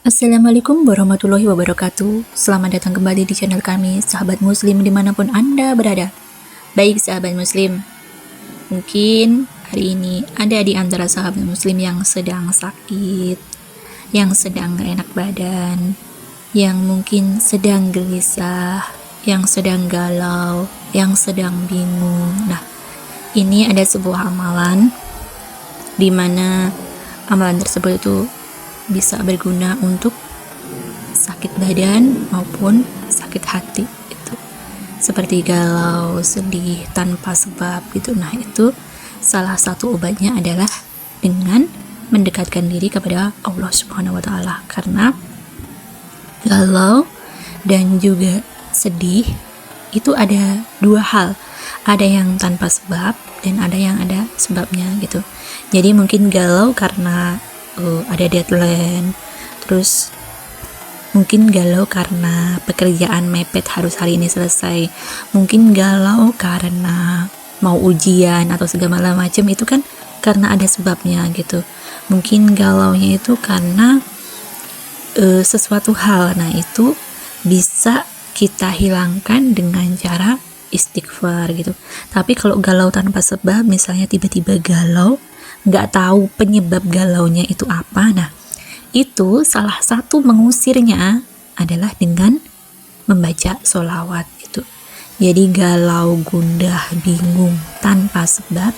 Assalamualaikum warahmatullahi wabarakatuh. Selamat datang kembali di channel kami, sahabat muslim dimanapun Anda berada. Baik sahabat muslim, mungkin hari ini ada di antara sahabat muslim yang sedang sakit, yang sedang gak enak badan, yang mungkin sedang gelisah, yang sedang galau, yang sedang bingung. Nah, ini ada sebuah amalan di mana amalan tersebut itu bisa berguna untuk sakit badan maupun sakit hati itu, seperti galau, sedih tanpa sebab gitu. Nah, itu salah satu obatnya adalah dengan mendekatkan diri kepada Allah Subhanahu wa taala, karena galau dan juga sedih itu ada dua hal, ada yang tanpa sebab dan ada yang ada sebabnya gitu. Jadi mungkin galau karena ada deadline, terus mungkin galau karena pekerjaan mepet harus hari ini selesai, mungkin galau karena mau ujian atau segala macam, itu kan karena ada sebabnya gitu. Mungkin galaunya itu karena sesuatu hal, nah itu bisa kita hilangkan dengan cara istighfar gitu. Tapi kalau galau tanpa sebab, misalnya tiba-tiba galau nggak tahu penyebab galaunya itu apa, nah itu salah satu mengusirnya adalah dengan membaca sholawat gitu. Jadi galau, gundah, bingung tanpa sebab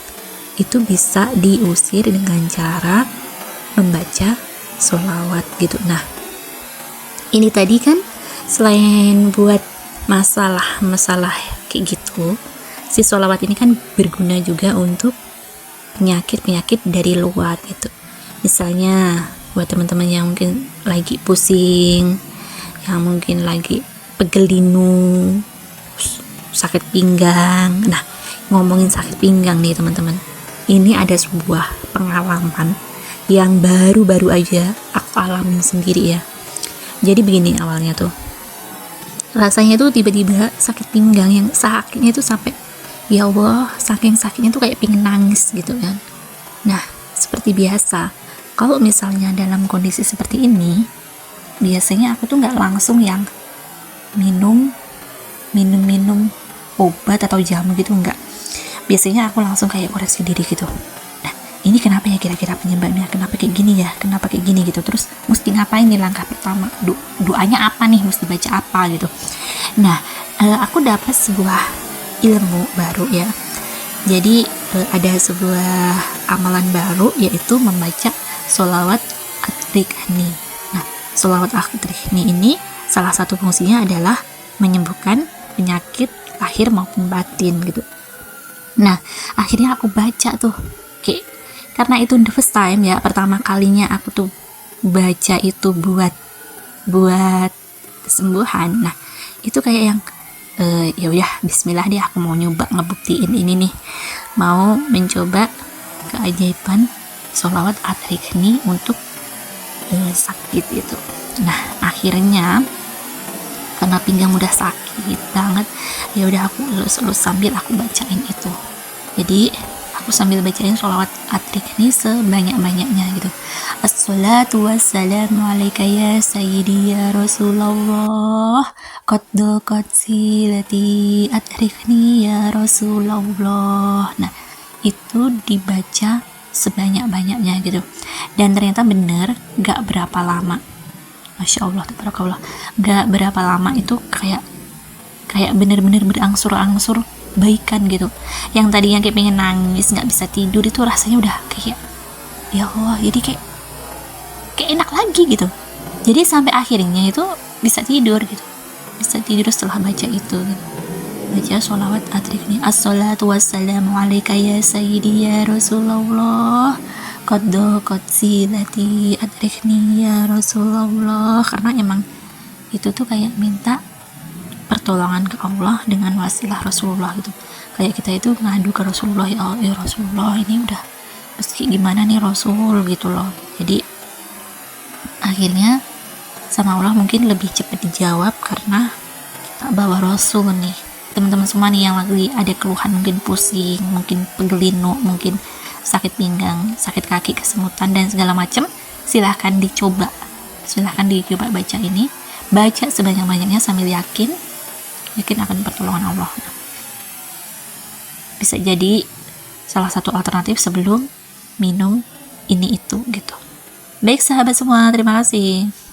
itu bisa diusir dengan cara membaca sholawat gitu. Nah, ini tadi kan selain buat masalah kayak gitu, si sholawat ini kan berguna juga untuk penyakit dari luar gitu. Misalnya buat teman-teman yang mungkin lagi pusing, yang mungkin lagi pegel linu, sakit pinggang. Nah, ngomongin sakit pinggang nih teman-teman, ini ada sebuah pengalaman yang baru-baru aja aku alamin sendiri ya. Jadi begini awalnya tuh, rasanya tuh tiba-tiba sakit pinggang yang sakitnya tuh sampai ya Allah, saking sakitnya tuh kayak pingin nangis gitu kan. Nah, seperti biasa, kalau misalnya dalam kondisi seperti ini, biasanya aku tuh nggak langsung yang minum obat atau jamu gitu, nggak. Biasanya aku langsung kayak koreksi diri gitu. Nah, ini kenapa ya kira-kira penyebabnya? Kenapa kayak gini ya? Kenapa kayak gini gitu? Terus mesti ngapain nih langkah pertama? Doanya apa nih? Mesti baca apa gitu? Nah, aku dapat sebuah ilmu baru ya. Jadi ada sebuah amalan baru, yaitu membaca sholawat at-rikhni. Nah, sholawat at-rikhni ini salah satu fungsinya adalah menyembuhkan penyakit lahir maupun batin gitu. Nah, akhirnya aku baca tuh, karena itu the first time ya, pertama kalinya aku tuh baca itu buat kesembuhan. Nah, itu kayak yang ya udah bismillah deh, aku mau nyoba ngebuktiin ini nih, mau mencoba keajaiban sholawat at-rikhni untuk sakit itu. Nah, akhirnya karena pinggang udah sakit banget, ya udah aku elus-elus sambil aku bacain itu. Jadi aku sambil bacain sholawat at-rikhni sebanyak-banyaknya gitu. Assalatu wassalamu alaika ya sayyidi ya Rasulullah, qad silati at-rikhni ya Rasulullah. Nah, itu dibaca sebanyak-banyaknya gitu. Dan ternyata bener, gak berapa lama, Masya Allah, tabarakallah, gak berapa lama itu kayak bener-bener berangsur-angsur baikan gitu. Yang tadinya kayak pengen nangis, gak bisa tidur, itu rasanya udah kayak ya Allah, jadi kayak enak lagi gitu. Jadi sampai akhirnya itu bisa tidur gitu, bisa tidur setelah baca itu gitu. Baca sholawat at-rikhni, assalatu wassalamu alaika ya sayyidi ya Rasulullah, qad silati at-rikhni ya Rasulullah. Karena emang itu tuh kayak minta pertolongan ke Allah dengan wasilah Rasulullah gitu. Kayak kita itu ngadu ke Rasulullah, ya Rasulullah, ini udah meski gimana nih Rasul gitu loh. Jadi akhirnya sama Allah mungkin lebih cepat dijawab karena kita bawa Rasul nih. Teman-teman semua nih yang lagi ada keluhan, mungkin pusing, mungkin pegel linu, mungkin sakit pinggang, sakit kaki, kesemutan dan segala macam, silahkan dicoba silahkan dicoba baca ini, baca sebanyak-banyaknya sambil yakin akan pertolongan Allah. Bisa jadi salah satu alternatif sebelum minum ini itu gitu. Baik sahabat semua, terima kasih.